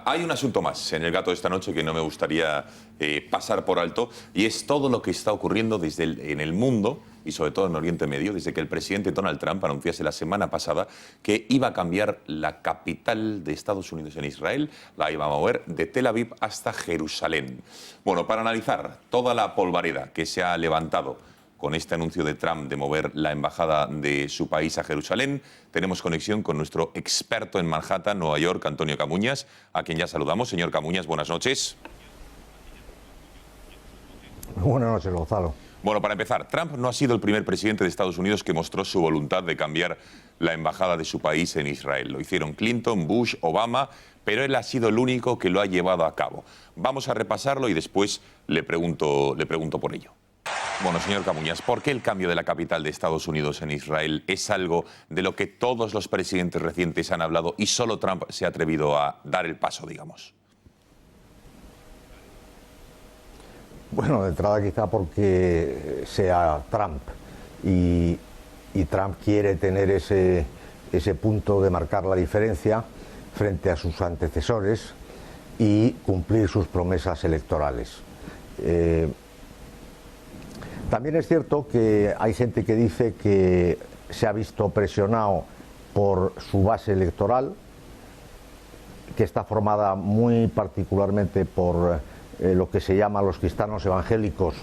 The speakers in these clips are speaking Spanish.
Hay un asunto más en el gato de esta noche que no me gustaría pasar por alto, y es todo lo que está ocurriendo en el mundo y sobre todo en Oriente Medio, desde que el presidente Donald Trump anunciase la semana pasada que iba a cambiar la capital de Estados Unidos en Israel, la iba a mover de Tel Aviv hasta Jerusalén. Bueno, para analizar toda la polvareda que se ha levantado con este anuncio de Trump de mover la embajada de su país a Jerusalén, tenemos conexión con nuestro experto en Manhattan, Nueva York, Antonio Camuñas, a quien ya saludamos. Señor Camuñas, buenas noches. Buenas noches, Gonzalo. Bueno, para empezar, Trump no ha sido el primer presidente de Estados Unidos que mostró su voluntad de cambiar la embajada de su país en Israel. Lo hicieron Clinton, Bush, Obama, pero él ha sido el único que lo ha llevado a cabo. Vamos a repasarlo y después le pregunto por ello. Bueno, señor Camuñas, ¿por qué el cambio de la capital de Estados Unidos en Israel es algo de lo que todos los presidentes recientes han hablado y solo Trump se ha atrevido a dar el paso, digamos? Bueno, de entrada quizá porque sea Trump y Trump quiere tener ese punto de marcar la diferencia frente a sus antecesores y cumplir sus promesas electorales. También es cierto que hay gente que dice que se ha visto presionado por su base electoral, que está formada muy particularmente por lo que se llama los cristianos evangélicos,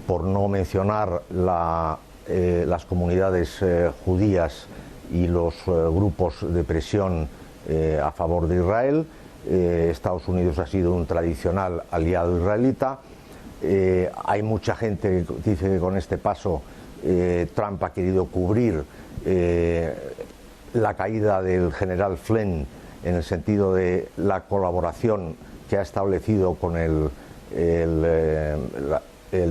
por no mencionar las comunidades judías y los grupos de presión a favor de Israel. Estados Unidos ha sido un tradicional aliado israelita. Hay mucha gente que dice que con este paso Trump ha querido cubrir la caída del general Flynn en el sentido de la colaboración que ha establecido con el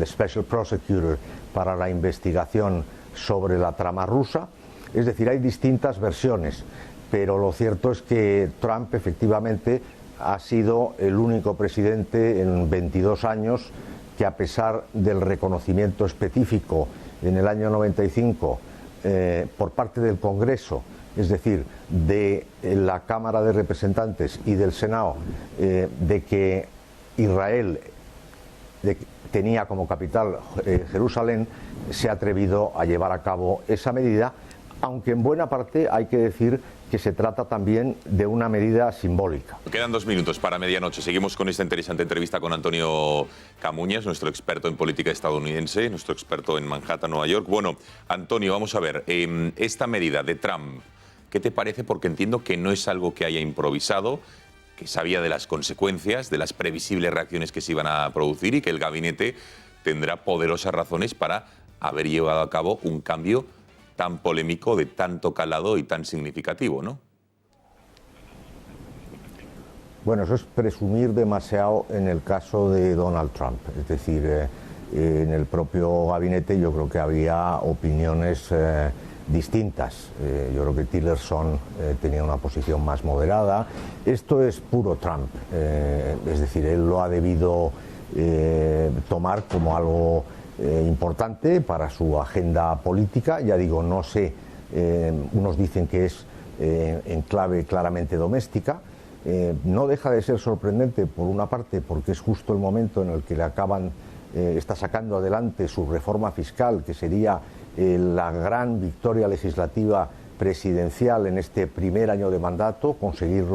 Special Prosecutor para la investigación sobre la trama rusa. Es decir, hay distintas versiones, pero lo cierto es que Trump efectivamente ha sido el único presidente en 22 años que, a pesar del reconocimiento específico en el año 95 por parte del Congreso, es decir, de la Cámara de Representantes y del Senado, de que Israel tenía como capital Jerusalén, se ha atrevido a llevar a cabo esa medida, aunque en buena parte hay que decir que se trata también de una medida simbólica. Quedan 2 minutos para medianoche. Seguimos con esta interesante entrevista con Antonio Camuñas, nuestro experto en política estadounidense, nuestro experto en Manhattan, Nueva York. Bueno, Antonio, vamos a ver, esta medida de Trump, ¿qué te parece? Porque entiendo que no es algo que haya improvisado, que sabía de las consecuencias, de las previsibles reacciones que se iban a producir y que el gabinete tendrá poderosas razones para haber llevado a cabo un cambio tan polémico, de tanto calado y tan significativo, ¿no? Bueno, eso es presumir demasiado en el caso de Donald Trump. Es decir, en el propio gabinete yo creo que había opiniones distintas. Yo creo que Tillerson tenía una posición más moderada. Esto es puro Trump. Es decir, él lo ha debido tomar como algo importante para su agenda política. Ya digo, no sé, unos dicen que es en clave claramente doméstica. No deja de ser sorprendente, por una parte, porque es justo el momento en el que está sacando adelante su reforma fiscal, que sería la gran victoria legislativa presidencial en este primer año de mandato, conseguir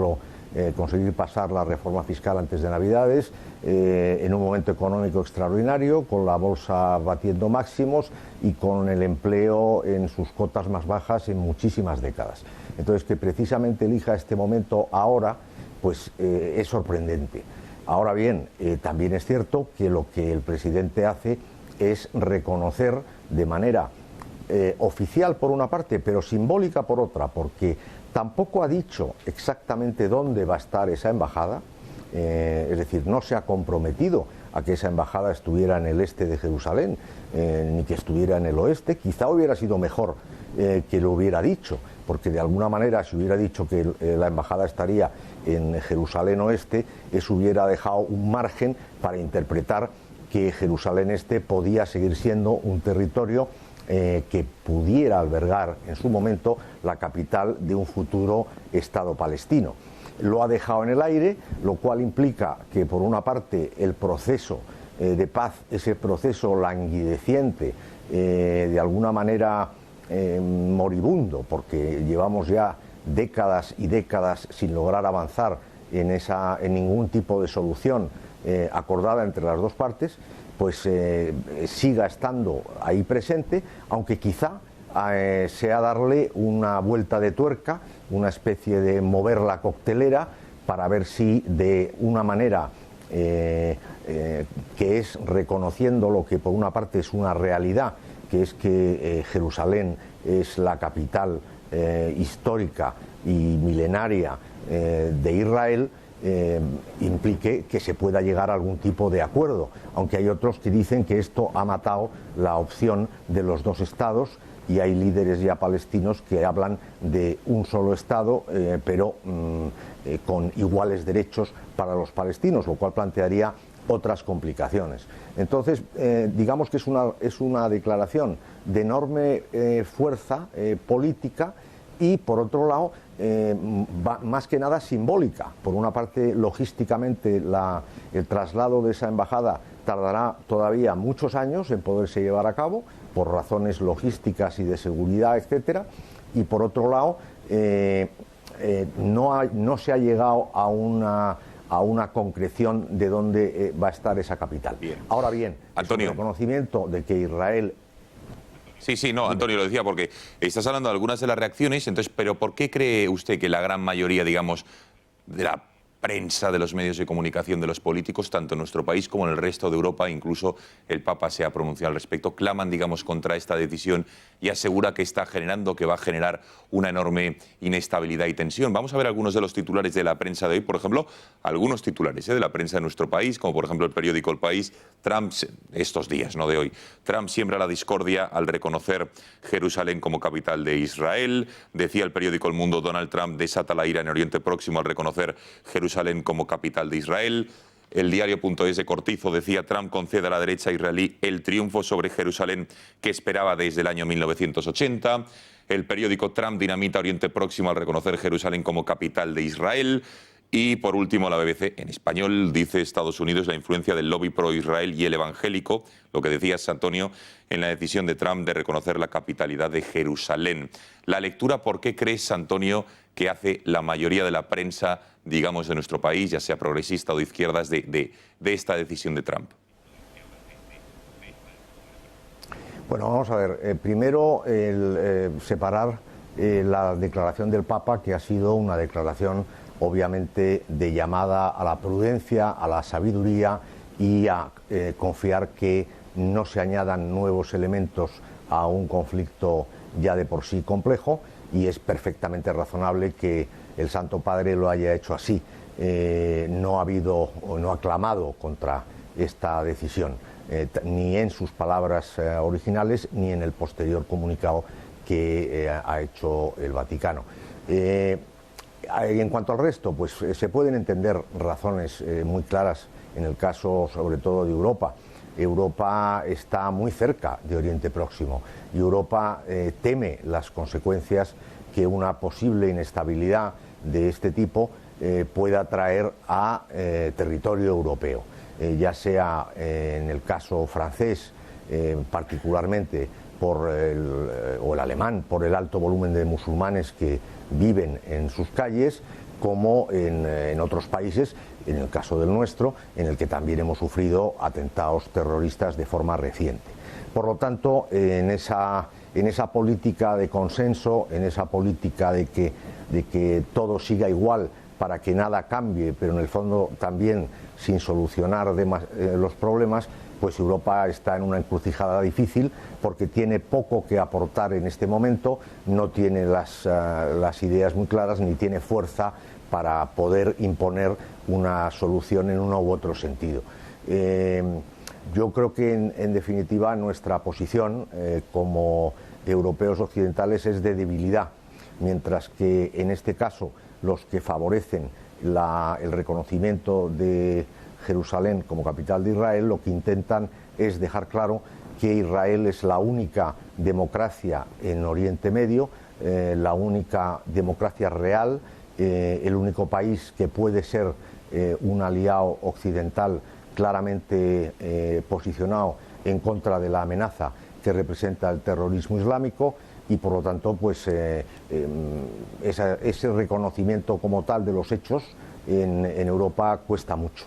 pasar la reforma fiscal antes de Navidades, en un momento económico extraordinario, con la bolsa batiendo máximos y con el empleo en sus cotas más bajas en muchísimas décadas. Entonces, que precisamente elija este momento ahora, pues es sorprendente. Ahora bien, también es cierto que lo que el presidente hace es reconocer de manera oficial por una parte, pero simbólica por otra, porque tampoco ha dicho exactamente dónde va a estar esa embajada, es decir, no se ha comprometido a que esa embajada estuviera en el este de Jerusalén, ni que estuviera en el oeste. Quizá hubiera sido mejor que lo hubiera dicho, porque de alguna manera, si hubiera dicho que la embajada estaría en Jerusalén oeste, eso hubiera dejado un margen para interpretar que Jerusalén este podía seguir siendo un territorio que pudiera albergar en su momento la capital de un futuro Estado palestino. lo ha dejado en el aire, lo cual implica que por una parte el proceso de paz, ese proceso languideciente, de alguna manera moribundo, porque llevamos ya décadas y décadas sin lograr avanzar en ningún tipo de solución acordada entre las dos partes, pues siga estando ahí presente, aunque quizá sea darle una vuelta de tuerca, una especie de mover la coctelera para ver si de una manera que es reconociendo lo que por una parte es una realidad, que es que Jerusalén es la capital histórica y milenaria de Israel, implique que se pueda llegar a algún tipo de acuerdo, aunque hay otros que dicen que esto ha matado la opción de los dos estados, y hay líderes ya palestinos que hablan de un solo estado, pero con iguales derechos para los palestinos, lo cual plantearía otras complicaciones. Entonces, digamos que es una declaración de enorme fuerza política y, por otro lado, más que nada simbólica. Por una parte, logísticamente, el traslado de esa embajada tardará todavía muchos años en poderse llevar a cabo, por razones logísticas y de seguridad, etcétera, y por otro lado, no se ha llegado a una concreción de dónde va a estar esa capital. Bien. Ahora bien, Antonio, el reconocimiento de que Israel... Sí, no, Antonio, lo decía porque estás hablando de algunas de las reacciones, entonces, pero ¿por qué cree usted que la gran mayoría, digamos, de la prensa, de los medios de comunicación, de los políticos, tanto en nuestro país como en el resto de Europa, incluso el Papa se ha pronunciado al respecto, claman, digamos, contra esta decisión y asegura que está generando, que va a generar una enorme inestabilidad y tensión? Vamos a ver algunos de los titulares de la prensa de hoy, por ejemplo, algunos titulares de la prensa de nuestro país, como por ejemplo el periódico El País. Trump, estos días, no de hoy, Trump siembra la discordia al reconocer Jerusalén como capital de Israel. Decía el periódico El Mundo, Donald Trump desata la ira en Oriente Próximo al reconocer Jerusalén como capital de Israel. El diario.es de Cortizo decía: Trump concede a la derecha israelí el triunfo sobre Jerusalén que esperaba desde el año 1980. El periódico: Trump dinamita Oriente Próximo al reconocer Jerusalén como capital de Israel. Y por último, la BBC en español dice: Estados Unidos, la influencia del lobby pro-Israel y el evangélico, lo que decías, Antonio, en la decisión de Trump de reconocer la capitalidad de Jerusalén. La lectura, ¿por qué crees, Antonio, que hace la mayoría de la prensa, digamos, de nuestro país, ya sea progresista o de izquierdas, de esta decisión de Trump? Bueno, vamos a ver. Primero, separar la declaración del Papa, que ha sido una declaración obviamente de llamada a la prudencia, a la sabiduría y a confiar que no se añadan nuevos elementos a un conflicto ya de por sí complejo, y es perfectamente razonable que el Santo Padre lo haya hecho así. No ha habido o no ha clamado contra esta decisión, ni en sus palabras originales ni en el posterior comunicado que ha hecho el Vaticano. Y en cuanto al resto, pues se pueden entender razones muy claras en el caso sobre todo de Europa. Europa está muy cerca de Oriente Próximo y Europa teme las consecuencias que una posible inestabilidad de este tipo pueda traer a territorio europeo, ya sea en el caso francés particularmente o el alemán por el alto volumen de musulmanes que viven en sus calles, como en otros países, en el caso del nuestro, en el que también hemos sufrido atentados terroristas de forma reciente. Por lo tanto, en esa política de consenso, en esa política de que todo siga igual para que nada cambie, pero en el fondo también sin solucionar los problemas, pues Europa está en una encrucijada difícil porque tiene poco que aportar en este momento, no tiene las ideas muy claras ni tiene fuerza para poder imponer una solución en uno u otro sentido. Yo creo que en definitiva nuestra posición como europeos occidentales es de debilidad, mientras que en este caso los que favorecen el reconocimiento de Jerusalén como capital de Israel lo que intentan es dejar claro que Israel es la única democracia en Oriente Medio, la única democracia real el único país que puede ser un aliado occidental claramente posicionado en contra de la amenaza que representa el terrorismo islámico, y por lo tanto pues ese reconocimiento como tal de los hechos en Europa cuesta mucho.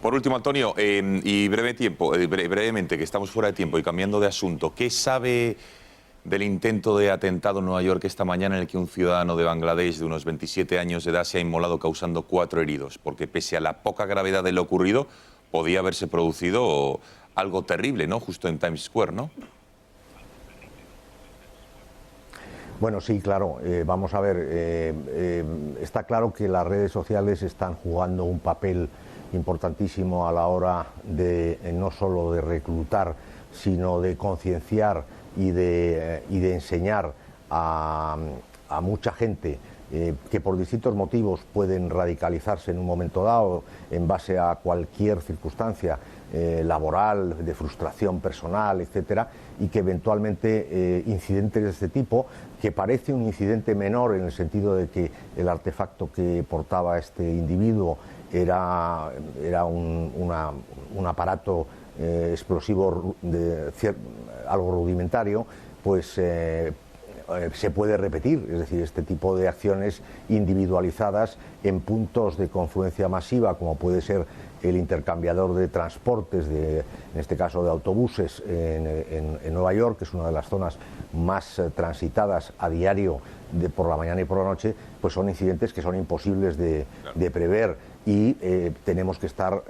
Por último, Antonio, y brevemente, que estamos fuera de tiempo y cambiando de asunto, ¿qué sabe del intento de atentado en Nueva York esta mañana en el que un ciudadano de Bangladesh de unos 27 años de edad se ha inmolado causando 4 heridos? Porque pese a la poca gravedad de lo ocurrido, podía haberse producido algo terrible, ¿no? Justo en Times Square, ¿no? Bueno, sí, claro. Vamos a ver, está claro que las redes sociales están jugando un papel importantísimo a la hora de no solo de reclutar, sino de concienciar y de enseñar a mucha gente que por distintos motivos pueden radicalizarse en un momento dado en base a cualquier circunstancia laboral, de frustración personal, etcétera, y que eventualmente incidentes de este tipo, que parece un incidente menor en el sentido de que el artefacto que portaba este individuo era un aparato explosivo algo rudimentario, pues se puede repetir. Es decir, este tipo de acciones individualizadas en puntos de confluencia masiva, como puede ser el intercambiador de transportes, en este caso de autobuses, en Nueva York, que es una de las zonas más transitadas a diario por la mañana y por la noche, pues son incidentes que son imposibles de prever, y tenemos que estar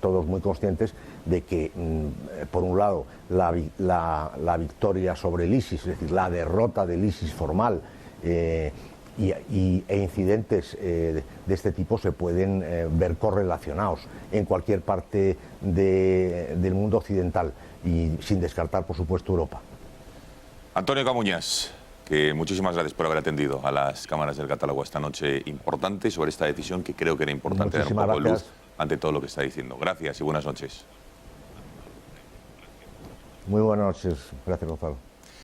todos muy conscientes de que, por un lado, la victoria sobre el ISIS, es decir, la derrota del ISIS formal, e incidentes de este tipo se pueden ver correlacionados en cualquier parte del mundo occidental, y sin descartar, por supuesto, Europa. Antonio Camuñas, que muchísimas gracias por haber atendido a las cámaras del Catálogo esta noche importante sobre esta decisión, que creo que era importante dar un poco de luz ante todo lo que está diciendo. Gracias y buenas noches. Muy buenas noches. Gracias, Gonzalo.